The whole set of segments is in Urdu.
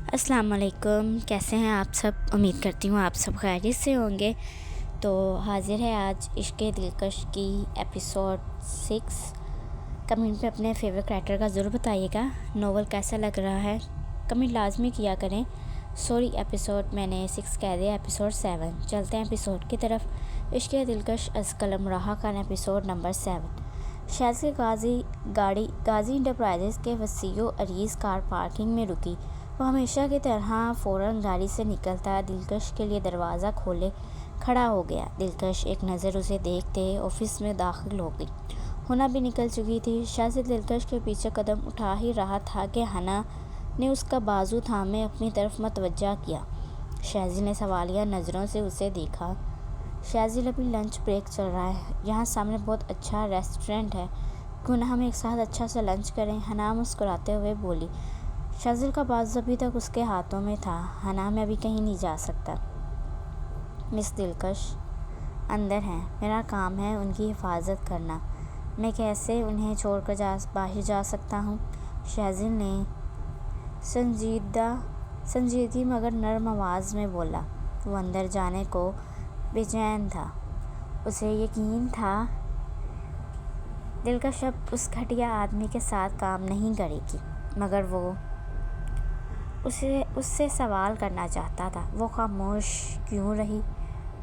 السلام علیکم، کیسے ہیں آپ سب؟ امید کرتی ہوں آپ سب خیریت سے ہوں گے۔ تو حاضر ہے آج عشق دلکش کی ایپیسوڈ 6۔ کمنٹ پہ اپنے فیوریٹ کرائٹر کا ضرور بتائیے گا، ناول کیسا لگ رہا ہے کمنٹ لازمی کیا کریں۔ سوری ایپیسوڈ میں نے 6 کہہ دیا، ایپیسوڈ 7۔ چلتے ہیں ایپیسوڈ کی طرف۔ عشق دلکش از قلم رہا خان، ایپیسوڈ نمبر 7۔ شازل گاڑی غازی انٹرپرائزز کے وسیع و عریض کار پارکنگ میں رکی۔ وہ ہمیشہ کی طرح فوراً گاڑی سے نکلتا دلکش کے لیے دروازہ کھولے کھڑا ہو گیا۔ دلکش ایک نظر اسے دیکھتے آفس میں داخل ہو گئی۔ ہنا بھی نکل چکی تھی۔ شازل دلکش کے پیچھے قدم اٹھا ہی رہا تھا کہ ہنا نے اس کا بازو تھامے اپنی طرف متوجہ کیا۔ شازل نے سوالیہ نظروں سے اسے دیکھا۔ شازل، ابھی لنچ بریک چل رہا ہے، یہاں سامنے بہت اچھا ریسٹورینٹ ہے، کیوں نہ ہم ایک ساتھ اچھا سا لنچ کریں؟ ہنا مسکراتے ہوئے بولی۔ شازل کا بازو ابھی تک اس کے ہاتھوں میں تھا۔ ہنا، میں ابھی کہیں نہیں جا سکتا۔ مس دلکش اندر ہیں، میرا کام ہے ان کی حفاظت کرنا، میں کیسے انہیں چھوڑ کر باہر جا سکتا ہوں؟ شازل نے سنجیدگی مگر نرم آواز میں بولا۔ وہ اندر جانے کو بے چین تھا۔ اسے یقین تھا دلکش اب اس گھٹیا آدمی کے ساتھ کام نہیں کرے گی، مگر وہ اس سے سوال کرنا چاہتا تھا، وہ خاموش کیوں رہی؟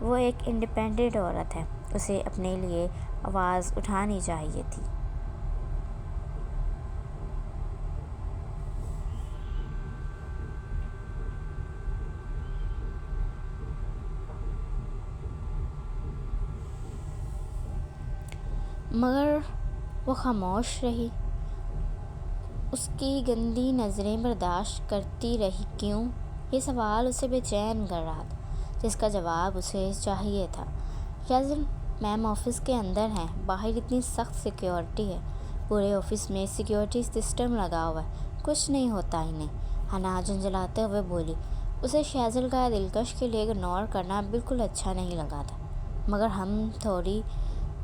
وہ ایک انڈیپینڈنٹ عورت ہے، اسے اپنے لیے آواز اٹھانی چاہیے تھی۔ مگر وہ خاموش رہی، اس کی گندی نظریں برداشت کرتی رہی۔ کیوں؟ یہ سوال اسے بے چین کر رہا تھا، جس کا جواب اسے چاہیے تھا۔ شازل میم آفس کے اندر ہیں، باہر اتنی سخت سیکیورٹی ہے، پورے آفس میں سیکیورٹی سسٹم لگا ہوا ہے، کچھ نہیں ہوتا انہیں، ہنا جھنجھلاتے ہوئے بولی۔ اسے شازل کا دلکش کے لیے اگنور کرنا بالکل اچھا نہیں لگا تھا، مگر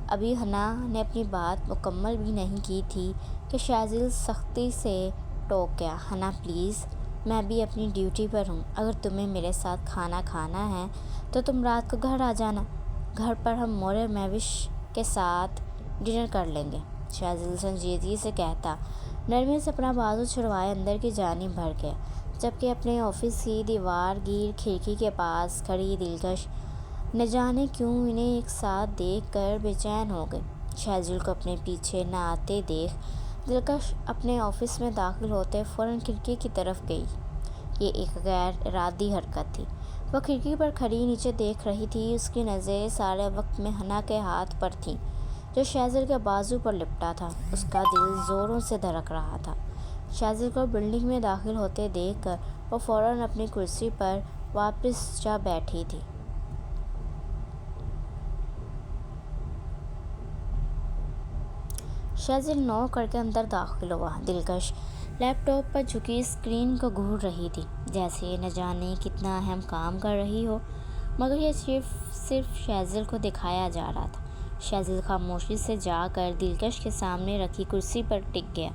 ابھی ہنا نے اپنی بات مکمل بھی نہیں کی تھی کہ شازل سختی سے ٹوک گیا۔ ہنا پلیز، میں بھی اپنی ڈیوٹی پر ہوں، اگر تمہیں میرے ساتھ کھانا کھانا ہے تو تم رات کو گھر آ جانا، گھر پر ہم مورے میوش کے ساتھ ڈنر کر لیں گے، شازل سنجیدگی سے کہتا، نرمی سے اپنا بازو چھڑوائے اندر کی جانب بڑھ گیا، جبکہ اپنے آفس کی دیوار گیر کھڑکی کے پاس کھڑی دلکش نہ جانے کیوں انہیں ایک ساتھ دیکھ کر بے چین ہو گئی۔ شازل کو اپنے پیچھے نہ آتے دیکھ دلکش اپنے آفس میں داخل ہوتے فوراً کھڑکی کی طرف گئی۔ یہ ایک غیر ارادی حرکت تھی۔ وہ کھڑکی پر کھڑی نیچے دیکھ رہی تھی، اس کی نظریں سارے وقت میں ہنا کے ہاتھ پر تھیں جو شازل کے بازو پر لپٹا تھا۔ اس کا دل زوروں سے دھڑک رہا تھا۔ شازل کو بلڈنگ میں داخل ہوتے دیکھ کر وہ فوراً اپنی کرسی پر واپس جا بیٹھی تھی۔ شازل نو کر کے اندر داخل ہوا۔ دلکش لیپ ٹاپ پر جھکی اسکرین کو گھور رہی تھی، جیسے نہ جانے کتنا اہم کام کر رہی ہو، مگر یہ صرف شازل کو دکھایا جا رہا تھا۔ شازل خاموشی سے جا کر دلکش کے سامنے رکھی کرسی پر ٹک گیا۔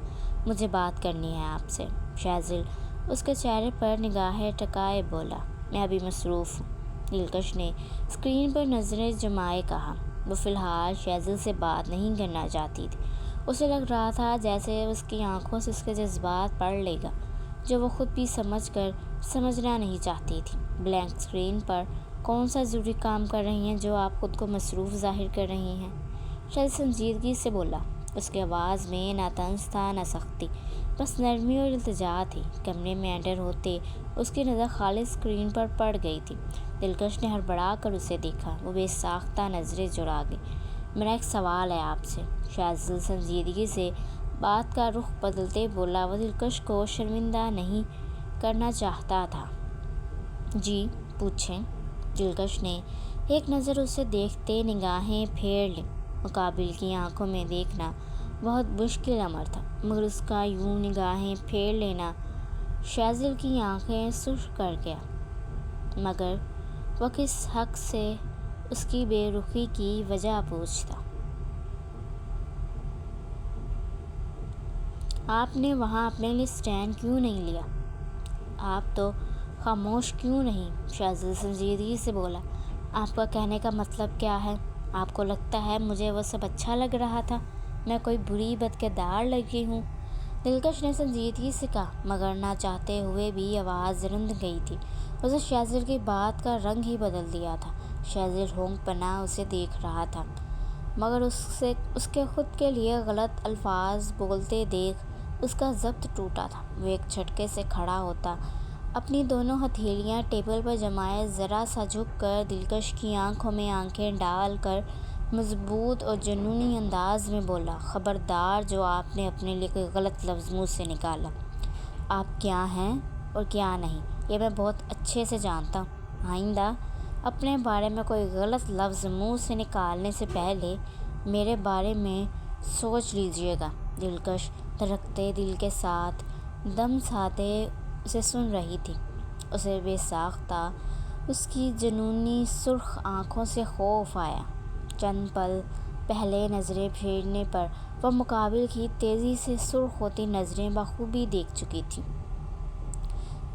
مجھے بات کرنی ہے آپ سے، شازل اس کے چہرے پر نگاہیں ٹکائے بولا۔ میں ابھی مصروف ہوں، دلکش نے اسکرین پر نظریں جمائے کہا۔ وہ فی الحال شازل سے بات نہیں کرنا چاہتی تھی۔ اسے لگ رہا تھا جیسے اس کی آنکھوں سے اس کے جذبات پڑھ لے گا، جو وہ خود بھی سمجھنا نہیں چاہتی تھی۔ بلینک اسکرین پر کون سا ضروری کام کر رہی ہیں جو آپ خود کو مصروف ظاہر کر رہی ہیں؟ شازل سنجیدگی سے بولا۔ اس کی آواز میں نہ طنز تھا نہ سختی، بس نرمی اور التجا تھی۔ کمرے میں انٹر ہوتے اس کی نظر خالص اسکرین پر پڑ گئی تھی۔ دلکش نے ہڑبڑا کر اسے دیکھا، وہ بے ساختہ نظریں چرا گئی۔ میرا ایک سوال ہے آپ سے، شازل سنجیدگی سے بات کا رخ بدلتے بولا۔ وہ دلکش کو شرمندہ نہیں کرنا چاہتا تھا۔ جی پوچھیں۔ دلکش نے ایک نظر اسے دیکھتے نگاہیں پھیر لیں۔ مقابل کی آنکھوں میں دیکھنا بہت مشکل امر تھا، مگر اس کا یوں نگاہیں پھیر لینا شازل کی آنکھیں سرخ کر گیا۔ مگر وہ کس حق سے اس کی بے رخی کی وجہ پوچھتا؟ آپ نے وہاں اپنے لیے اسٹینڈ کیوں نہیں لیا؟ آپ تو خاموش کیوں نہیں؟ شازل سنجیدگی سے بولا۔ آپ کا کہنے کا مطلب کیا ہے؟ آپ کو لگتا ہے مجھے وہ سب اچھا لگ رہا تھا؟ میں کوئی بری بد کردار لگی ہوں؟ دلکش نے سنجیدگی سے کہا، مگر نہ چاہتے ہوئے بھی آواز رند گئی تھی۔ اسے شازل کی بات کا رنگ ہی بدل دیا تھا۔ شازل ہونک پناہ اسے دیکھ رہا تھا، مگر اس کے خود کے لیے غلط الفاظ بولتے دیکھ اس کا ضبط ٹوٹا تھا۔ وہ ایک جھٹکے سے کھڑا ہوتا، اپنی دونوں ہتھیلیاں ٹیبل پر جمائے ذرا سا جھک کر دلکش کی آنکھوں میں آنکھیں ڈال کر مضبوط اور جنونی انداز میں بولا، خبردار جو آپ نے اپنے لیے کوئی غلط لفظ منہ سے نکالا۔ آپ کیا ہیں اور کیا نہیں یہ میں بہت اچھے سے جانتا ہوں۔ آئندہ اپنے بارے میں کوئی غلط لفظ منہ سے نکالنے سے پہلے میرے بارے میں سوچ لیجیے گا۔ دلکش دھڑکتے دل کے ساتھ دم ساتھے اسے سن رہی تھی۔ اسے بے ساختہ اس کی جنونی سرخ آنکھوں سے خوف آیا۔ چند پل پہلے نظریں پھیرنے پر وہ مقابل کی تیزی سے سرخ ہوتی نظریں بخوبی دیکھ چکی تھی،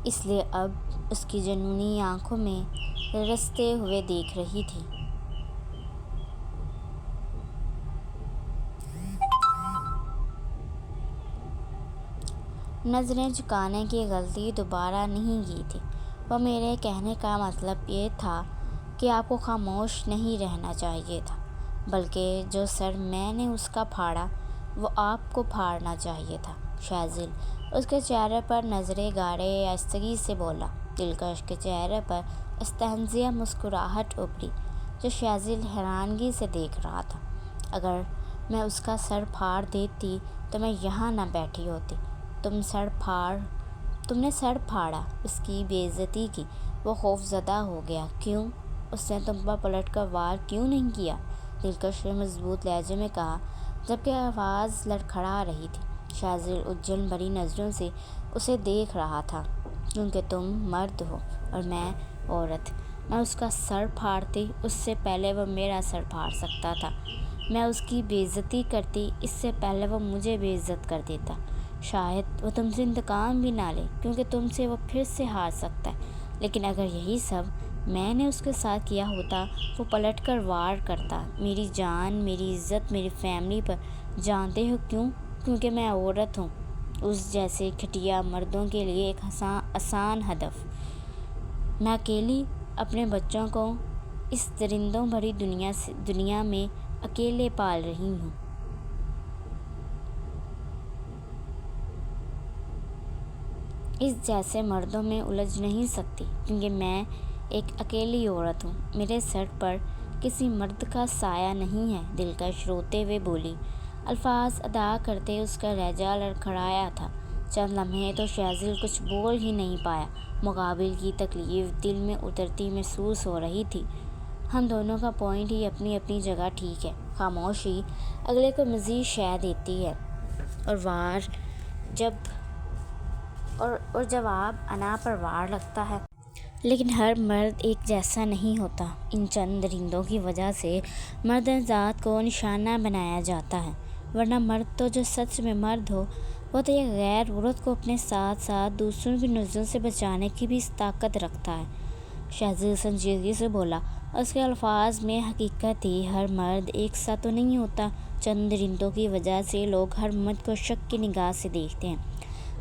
اس لیے اب اس کی جنونی آنکھوں میں رستے ہوئے دیکھ رہی تھی۔ نظریں جھکانے کی غلطی دوبارہ نہیں کی تھی۔ وہ میرے کہنے کا مطلب یہ تھا کہ آپ کو خاموش نہیں رہنا چاہیے تھا، بلکہ جو سر میں نے اس کا پھاڑا وہ آپ کو پھاڑنا چاہیے تھا۔ شازل اس کے چہرے پر نظریں گاڑے آہستگی سے بولا۔ دلکش کے چہرے پر استہزائیہ مسکراہٹ ابھری، جو شازل حیرانگی سے دیکھ رہا تھا۔ اگر میں اس کا سر پھاڑ دیتی تو میں یہاں نہ بیٹھی ہوتی۔ تم نے سر پھاڑا، اس کی بے عزتی کی۔ وہ خوف زدہ ہو گیا۔ کیوں؟ اس نے تم پر پلٹ کر وار کیوں نہیں کیا؟ دلکش نے مضبوط لہجے میں کہا، جبکہ آواز لڑکھڑا رہی تھی۔ شازل الجھن بھری نظروں سے اسے دیکھ رہا تھا۔ کیونکہ تم مرد ہو اور میں عورت۔ میں اس کا سر پھاڑتی اس سے پہلے وہ میرا سر پھاڑ سکتا تھا۔ میں اس کی بے عزتی کرتی اس سے پہلے وہ مجھے بے عزت کر دیتا۔ شاید وہ تم سے انتقام بھی نہ لے، کیونکہ تم سے وہ پھر سے ہار سکتا ہے۔ لیکن اگر یہی سب میں نے اس کے ساتھ کیا ہوتا، وہ پلٹ کر وار کرتا، میری جان، میری عزت، میری فیملی پر۔ جانتے ہو کیوں؟ کیونکہ میں عورت ہوں، اس جیسے گھٹیا مردوں کے لیے ایک آسان ہدف۔ میں اکیلی اپنے بچوں کو اس درندوں بھری دنیا میں اکیلے پال رہی ہوں۔ اس جیسے مردوں میں الجھ نہیں سکتی، کیونکہ میں ایک اکیلی عورت ہوں۔ میرے سر پر کسی مرد کا سایہ نہیں ہے۔ دلکش روتے ہوئے بولی۔ الفاظ ادا کرتے اس کا لہجہ لڑکھڑایا تھا۔ چند لمحے تو شازل کچھ بول ہی نہیں پایا۔ مقابل کی تکلیف دل میں اترتی محسوس ہو رہی تھی۔ ہم دونوں کا پوائنٹ ہی اپنی اپنی جگہ ٹھیک ہے۔ خاموشی اگلے کو مزید شے دیتی ہے، اور جواب انا پر وار لگتا ہے۔ لیکن ہر مرد ایک جیسا نہیں ہوتا۔ ان چند درندوں کی وجہ سے مرد ذات کو نشانہ بنایا جاتا ہے، ورنہ مرد تو جو سچ میں مرد ہو، وہ تو ایک غیر عورت کو اپنے ساتھ ساتھ دوسروں کی نظروں سے بچانے کی بھی طاقت رکھتا ہے۔ شازل سنجیدگی سے بولا۔ اس کے الفاظ میں حقیقت تھی۔ ہر مرد ایک سا تو نہیں ہوتا۔ چند درندوں کی وجہ سے لوگ ہر مرد کو شک کی نگاہ سے دیکھتے ہیں۔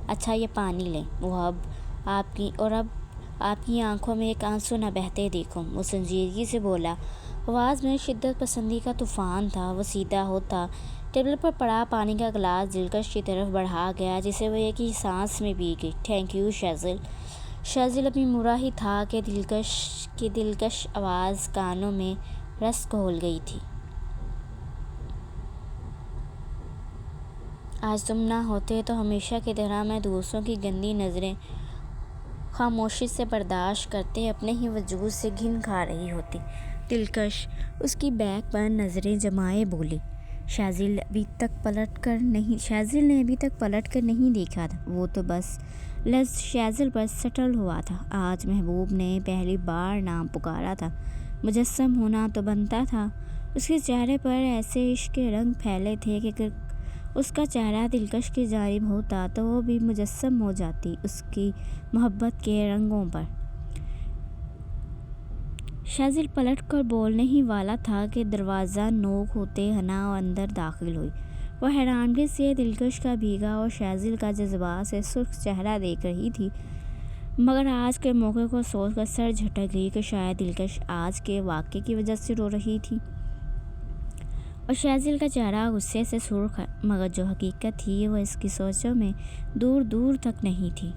اچھا یہ پانی لیں، اب آپ کی آنکھوں میں ایک آنسو نہ بہتے دیکھوں۔ وہ سنجیدگی سے بولا۔ آواز میں شدت پسندی کا طوفان تھا۔ وہ سیدھا ہوتا ٹیبل پر پڑا پانی کا گلاس دلکش کی طرف بڑھا گیا، جسے وہ ایک ہی سانس میں پی گئی۔ Thank you شازل۔ شازل ابھی مرا ہی تھا کہ دلکش آواز کانوں میں رس گھول گئی تھی۔ آج تم نہ ہوتے تو ہمیشہ کی طرح میں دوسروں کی گندی نظریں خاموشی سے برداشت کرتے اپنے ہی وجود سے گھن کھا رہی ہوتی۔ دلکش اس کی بیک پر نظریں جمائے بولی۔ شازل نے ابھی تک پلٹ کر نہیں دیکھا تھا۔ وہ تو بس لفظ شازل پر سٹل ہوا تھا۔ آج محبوب نے پہلی بار نام پکارا تھا۔ مجسم ہونا تو بنتا تھا۔ اس کے چہرے پر ایسے عشق کے رنگ پھیلے تھے کہ اس کا چہرہ دلکش کی جانب ہوتا تو وہ بھی مجسم ہو جاتی اس کی محبت کے رنگوں پر۔ شازل پلٹ کر بولنے ہی والا تھا کہ دروازہ نوک ہوتے حنا اندر داخل ہوئی۔ وہ حیرانگی سے دلکش کا بھیگا اور شازل کا جذبات سے سرخ چہرہ دیکھ رہی تھی، مگر آج کے موقع کو سوچ کر سر جھٹک گئی کہ شاید دلکش آج کے واقعے کی وجہ سے رو رہی تھی، اور شازل کا چہرہ غصے سے سرخ ہے، مگر جو حقیقت تھی وہ اس کی سوچوں میں دور دور تک نہیں تھی۔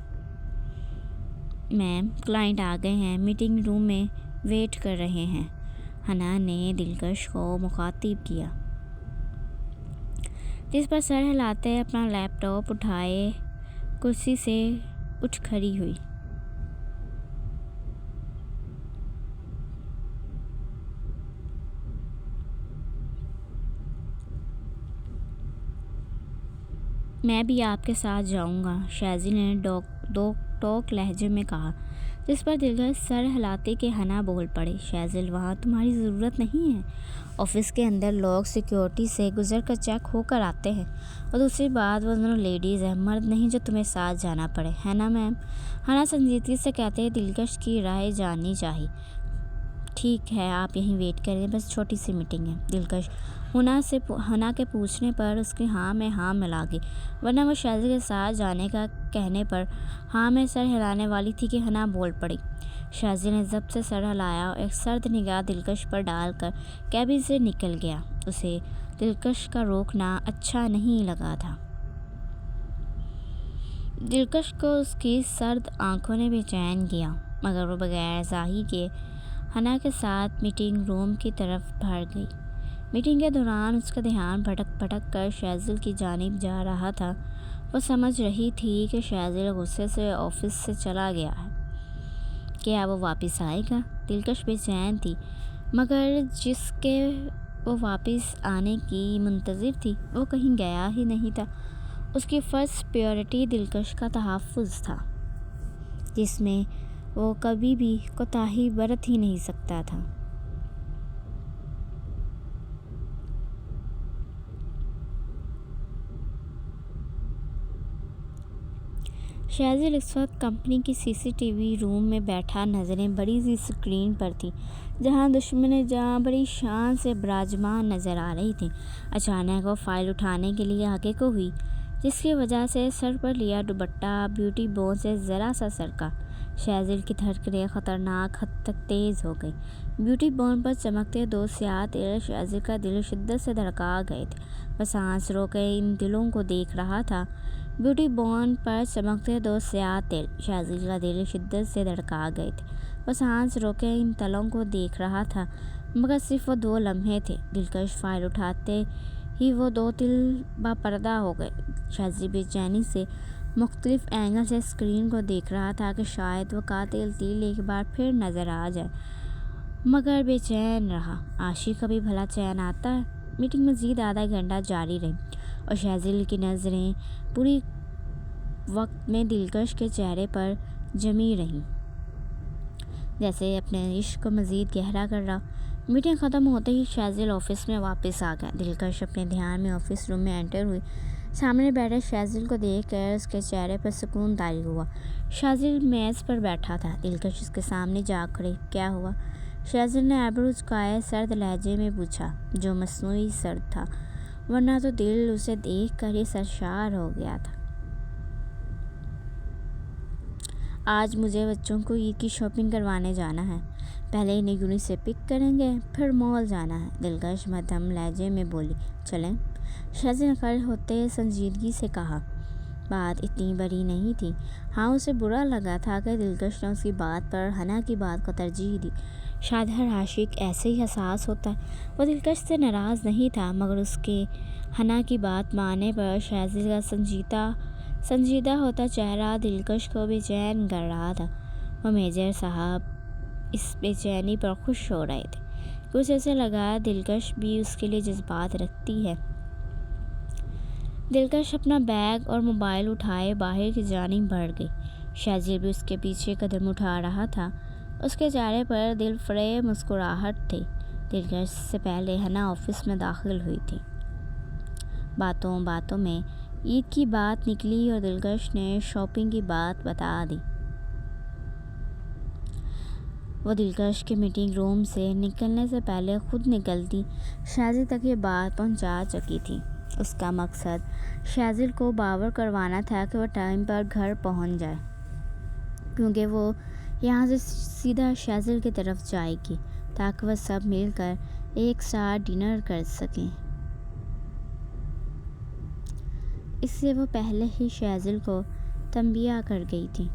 میم، کلائنٹ آ گئے ہیں، میٹنگ روم میں ویٹ کر رہے ہیں، حنا نے دلکش کو مخاطب کیا، جس پر سر ہلاتے اپنا لیپ ٹاپ اٹھائے کرسی سے اٹھ کھڑی ہوئی۔ میں بھی آپ کے ساتھ جاؤں گا، شازل نے ٹوک لہجے میں کہا، جس پر دلکش سر ہلاتے کہ حنا بول پڑے، شازل وہاں تمہاری ضرورت نہیں ہے، آفس کے اندر لوگ سیکیورٹی سے گزر کر چیک ہو کر آتے ہیں، اور دوسری بات وہ دونوں لیڈیز ہیں، مرد نہیں جو تمہیں ساتھ جانا پڑے، ہے نا میم؟ حنا سنجیدگی سے کہتے ہیں دلکش کی رائے جاننی چاہیے۔ ٹھیک ہے، آپ یہیں ویٹ کریں، بس چھوٹی سی میٹنگ ہے۔ دلکش حنا کے پوچھنے پر اس کی ہاں میں ہاں ملا گئی، ورنہ وہ شازل کے ساتھ جانے کا کہنے پر ہاں میں سر ہلانے والی تھی کہ حنا بول پڑی۔ شازل نے ضبط سے سر ہلایا اور ایک سرد نگاہ دلکش پر ڈال کر کیبن سے نکل گیا۔ اسے دلکش کا روکنا اچھا نہیں لگا تھا۔ دلکش کو اس کی سرد آنکھوں نے بے چین کیا، مگر وہ بغیر ظاہر کیے حنا کے ساتھ میٹنگ روم کی طرف بڑھ گئی۔ میٹنگ کے دوران اس کا دھیان بھٹک بھٹک کر شازل کی جانب جا رہا تھا۔ وہ سمجھ رہی تھی کہ شازل غصے سے آفس سے چلا گیا ہے، کیا وہ واپس آئے گا؟ دلکش بے چین تھی، مگر جس کے وہ واپس آنے کی منتظر تھی وہ کہیں گیا ہی نہیں تھا۔ اس کی فرسٹ پریورٹی دلکش کا تحفظ تھا، جس میں وہ کبھی بھی کوتاہی برت ہی نہیں سکتا تھا۔ شازل اس وقت کمپنی کی سی ٹی وی روم میں بیٹھا، نظریں بڑی سی اسکرین پر تھی جہاں دشمن جہاں بڑی شان سے براجمان نظر آ رہی تھی۔ اچانک وہ فائل اٹھانے کے لیے آگے کو ہوئی، جس کی وجہ سے سر پر لیا دوپٹہ بیوٹی بون سے ذرا سا سرکا۔ شازل کی دھڑکنیں خطرناک حد تک تیز ہو گئیں۔ بیوٹی بون پر چمکتے دو سیاہ تل شازل کا دل شدت سے دھڑکا گئے تھے۔ وہ سانس روکے ان تلوں کو دیکھ رہا تھا۔ بیوٹی بون پر چمکتے دو سیاہ تل شازل کا دل شدت سے دھڑکا گئے تھے۔ وہ سانس روکے ان تلوں کو دیکھ رہا تھا، مگر صرف وہ 2 لمحے تھے۔ دلکش فائل اٹھاتے ہی وہ 2 تل باپردہ ہو گئے۔ شازل بے چینی سے مختلف اینگل سے اسکرین کو دیکھ رہا تھا کہ شاید وہ قاتل تل ایک بار پھر نظر آ جائے، مگر بے چین رہا۔ عاشق کا بھی بھلا چین آتا ہے۔ میٹنگ مزید آدھا گھنٹہ جاری رہی اور شازل کی نظریں پوری وقت میں دلکش کے چہرے پر جمی رہیں، جیسے اپنے عشق کو مزید گہرا کر رہا۔ میٹنگ ختم ہوتے ہی شازل آفس میں واپس آ گیا۔ دلکش اپنے دھیان میں آفس روم میں انٹر ہوئی۔ سامنے بیٹھے شازل کو دیکھ کر اس کے چہرے پر سکون طاری ہوا۔ شازل میز پر بیٹھا تھا، دلکش اس کے سامنے جا کھڑی۔ کیا ہوا؟ شازل نے آئبرو جھکائے سرد لہجے میں پوچھا، جو مصنوعی سرد تھا، ورنہ تو دل اسے دیکھ کر ہی سرشار ہو گیا تھا۔ آج مجھے بچوں کو عید کی شاپنگ کروانے جانا ہے، پہلے انہیں یونٹ سے پک کریں گے، پھر مال جانا ہے، دلکش مدھم لہجے میں بولی۔ چلیں؟ شازل نے کھڑے ہوتے سنجیدگی سے کہا۔ بات اتنی بڑی نہیں تھی۔ ہاں، اسے برا لگا تھا کہ دلکش نے اس کی بات پر حنا کی بات کو ترجیح دی۔ شاید ہر عاشق ایسے ہی حساس ہوتا ہے۔ وہ دلکش سے ناراض نہیں تھا، مگر اس کے حنا کی بات ماننے پر شازل کا سنجیدہ ہوتا چہرہ دلکش کو بے چین کر رہا تھا۔ وہ میجر صاحب اس بے چینی پر خوش ہو رہے تھے، کچھ اسے لگا دلکش بھی اس کے لیے جذبات رکھتی ہے۔ دلکش اپنا بیگ اور موبائل اٹھائے باہر کی جانب بڑھ گئی۔ شازل بھی اس کے پیچھے قدم اٹھا رہا تھا۔ اس کے چہرے پر دل فریب مسکراہٹ تھی۔ دلکش سے پہلے حنا آفس میں داخل ہوئی تھی۔ باتوں باتوں میں عید کی بات نکلی اور دلکش نے شاپنگ کی بات بتا دی۔ وہ دلکش کے میٹنگ روم سے نکلنے سے پہلے خود نکلتی شازل تک یہ بات پہنچا چکی تھی۔ اس کا مقصد شازل کو باور کروانا تھا کہ وہ ٹائم پر گھر پہنچ جائے، کیونکہ وہ یہاں سے سیدھا شازل کی طرف جائے گی تاکہ وہ سب مل کر ایک ساتھ ڈنر کر سکیں۔ اس لیے وہ پہلے ہی شازل کو تنبیہ کر گئی تھی۔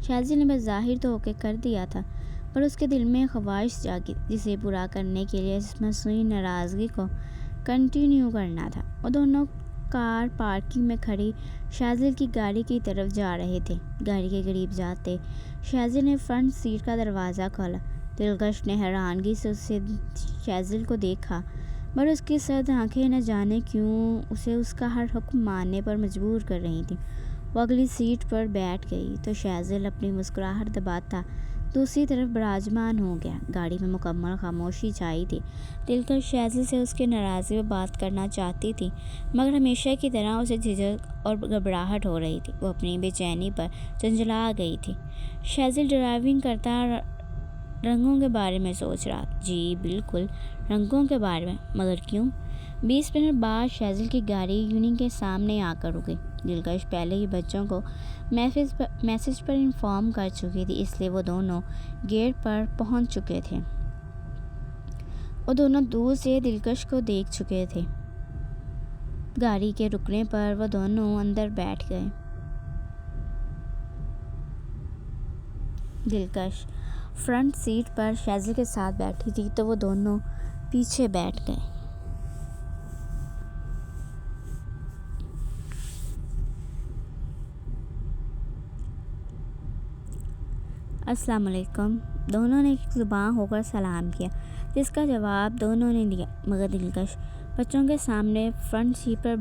شازل نے بظاہر تو اوکے کر دیا تھا، پر اس کے دل میں خواہش جاگی جسے پورا کرنے کے لیے اس مصنوعی ناراضگی کو کنٹینیو کرنا تھا۔ وہ دونوں کار پارکنگ میں کھڑی شازل کی گاڑی کی طرف جا رہے تھے۔ گاڑی کے قریب جاتے شازل نے فرنٹ سیٹ کا دروازہ کھولا۔ دلکش نے حیرانگی سے شازل کو دیکھا، مگر اس کی سرد آنکھیں نہ جانے کیوں اسے اس کا ہر حکم ماننے پر مجبور کر رہی تھیں۔ وہ اگلی سیٹ پر بیٹھ گئی تو شازل اپنی مسکراہٹ دباتا دوسری طرف براجمان ہو گیا۔ گاڑی میں مکمل خاموشی چھائی تھی۔ دلکش شازل سے اس کی ناراضگی پر بات کرنا چاہتی تھی، مگر ہمیشہ کی طرح اسے جھجک اور گھبراہٹ ہو رہی تھی۔ وہ اپنی بے چینی پر جھنجھلا گئی تھی۔ شازل ڈرائیونگ کرتا رنگوں کے بارے میں سوچ رہا تھا۔ جی بالکل، رنگوں کے بارے میں، مگر کیوں؟ 20 منٹ بعد شازل کی گاڑی یونین کے سامنے آ کر رکی۔ دلکش پہلے ہی بچوں کو میسج پر انفارم کر چکی تھی، اس لیے وہ دونوں گیٹ پر پہنچ چکے تھے۔ وہ دونوں دور سے دلکش کو دیکھ چکے تھے۔ گاڑی کے رکنے پر وہ دونوں اندر بیٹھ گئے۔ دلکش فرنٹ سیٹ پر شازل کے ساتھ بیٹھی تھی تو وہ دونوں پیچھے بیٹھ گئے۔ السلام علیکم۔ دونوں نے ایک زبان ہو کر سلام کیا، جس کا جواب دونوں نے دیا، مگر دلکش بچوں کے سامنے فرنٹ سیٹ پر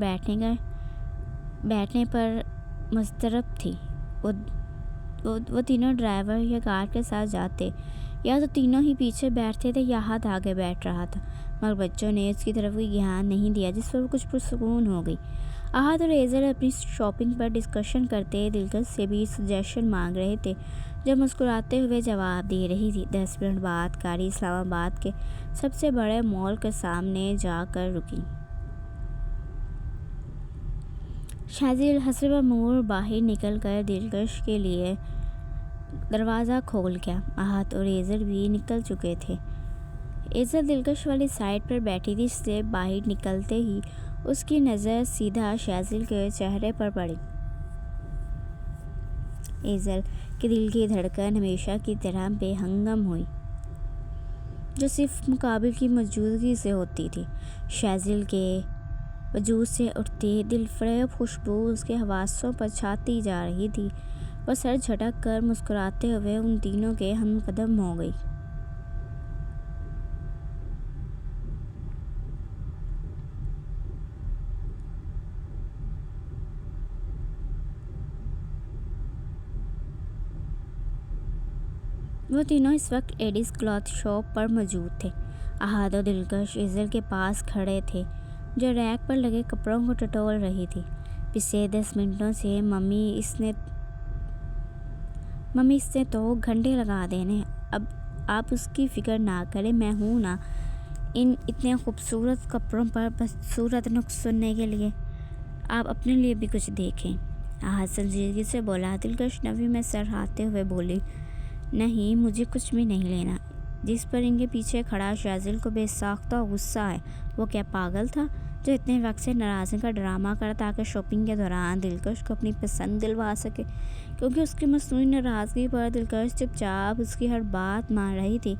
بیٹھنے پر مضطرب تھی۔ وہ تینوں ڈرائیور یا کار کے ساتھ جاتے، یا تو تینوں ہی پیچھے بیٹھتے تھے یا ہاتھ آگے بیٹھ رہا تھا، مگر بچوں نے اس کی طرف کوئی دھیان نہیں دیا، جس پر وہ کچھ پرسکون ہو گئی۔ احد اور ایزل اپنی شاپنگ پر ڈسکشن کرتے دلکش سے بھی سجیشن مانگ رہے تھے، جو مسکراتے ہوئے جواب دے رہی تھی۔ 10 منٹ بعد گاڑی اسلام آباد کے سب سے بڑے مال کے سامنے جا کر رکی۔ شازل حسب معمول باہر نکل کر دلکش کے لیے دروازہ کھول گیا۔ احد اور ایزل بھی نکل چکے تھے۔ ایزل دلکش والی سائٹ پر بیٹھی تھی، اس لیے باہر نکلتے ہی اس کی نظر سیدھا شازل کے چہرے پر پڑی۔ ایزل کے دل کی دھڑکن ہمیشہ کی طرح بے ہنگم ہوئی، جو صرف مقابل کی موجودگی سے ہوتی تھی۔ شازل کے وجود سے اٹھتی دلفریب خوشبو اس کے حواسوں پر چھاتی جا رہی تھی۔ وہ سر جھٹک کر مسکراتے ہوئے ان تینوں کے ہم قدم ہو گئی۔ وہ تینوں اس وقت ایڈیز کلاتھ شاپ پر موجود تھے۔ احد اور دلکش ایزل کے پاس کھڑے تھے، جو ریک پر لگے کپڑوں کو ٹٹول رہی تھی۔ پچھلے 10 منٹوں سے ممی اس نے تو گھنٹے لگا دینے۔ اب آپ اس کی فکر نہ کریں، میں ہوں نا ان اتنے خوبصورت کپڑوں پر بدصورت نقص سننے کے لیے۔ آپ اپنے لیے بھی کچھ دیکھیں۔ احد سنجیدگی سے بولا۔ دلکش نفی میں سر ہلاتے ہوئے بولی، نہیں، مجھے کچھ بھی نہیں لینا۔ جس پر ان کے پیچھے کھڑا شازل کو بے ساختہ غصہ ہے۔ وہ کیا پاگل تھا جو اتنے وقت سے ناراضگی کا ڈرامہ کرا تاکہ شاپنگ کے دوران دلکش کو اپنی پسند دلوا سکے؟ کیونکہ اس کی مصنوعی ناراضگی پر دلکش چپ چاپ اس کی ہر بات مان رہی تھی،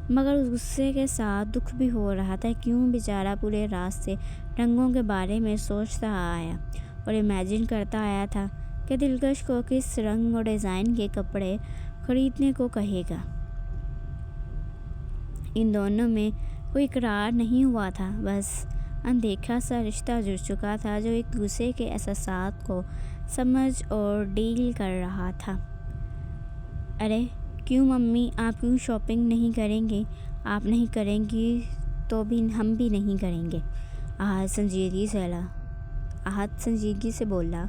مگر اس غصے کے ساتھ دکھ بھی ہو رہا تھا۔ کیوں بیچارہ پورے راستے رنگوں کے بارے میں سوچتا آیا اور امیجن کرتا آیا تھا کہ دلکش کو کس رنگ اور ڈیزائن کے کپڑے خریدنے کو کہے گا۔ ان دونوں میں کوئی اقرار نہیں ہوا تھا، بس اندیکھا سا رشتہ جڑ چکا تھا جو ایک دوسرے کے احساسات کو سمجھ اور ڈیل کر رہا تھا۔ ارے کیوں ممی، آپ کیوں شاپنگ نہیں کریں گی؟ آپ نہیں کریں گی تو بھی ہم بھی نہیں کریں گے۔ احد سنجیدگی سے بولا۔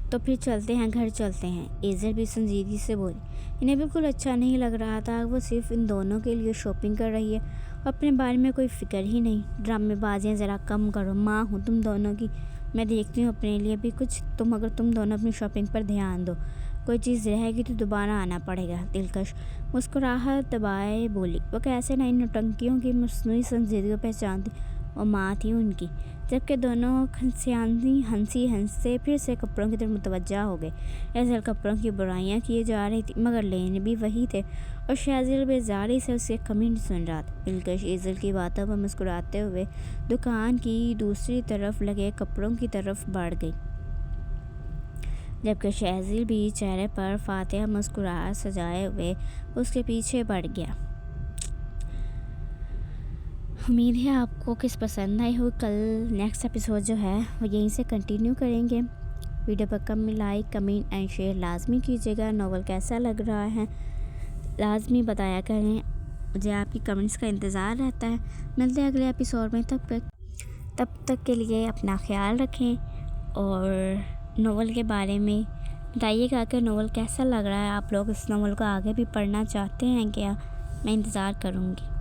تو پھر چلتے ہیں، گھر چلتے ہیں۔ ایزل بھی سنجیدگی سے بولی۔ انہیں بالکل اچھا نہیں لگ رہا تھا، وہ صرف ان دونوں کے لیے شاپنگ کر رہی ہے، اپنے بارے میں کوئی فکر ہی نہیں۔ ڈرامے بازیاں ذرا کم کرو، ماں ہوں تم دونوں کی، میں دیکھتی ہوں اپنے لیے بھی کچھ، مگر تم دونوں اپنی شاپنگ پر دھیان دو، کوئی چیز رہے گی تو دوبارہ آنا پڑے گا۔ دلکش مسکراہٹ دبائے بولی۔ وہ کیسے نہ ان نوٹنکیوں کی مصنوعی سنجیدگی کو پہچانتی، وہ ماں تھی ان کی۔ جبکہ دونوں ہنسے پھر سے کپڑوں کی طرف متوجہ ہو گئے۔ ایزل کپڑوں کی برائیاں کیے جا رہی تھی، مگر لینے بھی وہی تھے، اور شہزل بیزاری سے اس کے کمنٹ سن رہا تھا۔ دلکش ایزل کی باتوں پر مسکراتے ہوئے دکان کی دوسری طرف لگے کپڑوں کی طرف بڑھ گئی، جبکہ شہزل بھی چہرے پر فاتحانہ مسکراہٹ سجائے ہوئے اس کے پیچھے بڑھ گیا۔ امید ہے آپ کو کس پسند آئی ہو۔ کل نیکسٹ ایپیسوڈ جو ہے وہ یہیں سے کنٹینیو کریں گے۔ Video per like comment and share لازمی کیجیے گا۔ ناول کیسا لگ رہا ہے لازمی بتایا کریں، مجھے آپ کی کمنٹس کا انتظار رہتا ہے۔ ملتے ہیں اگلے ایپیسوڈ میں، تب تک کے لیے اپنا خیال رکھیں، اور ناول کے بارے میں بتائیے گا کہ ناول کیسا لگ رہا ہے۔ آپ لوگ اس ناول کو آگے بھی پڑھنا چاہتے ہیں کیا؟ میں انتظار کروں گی۔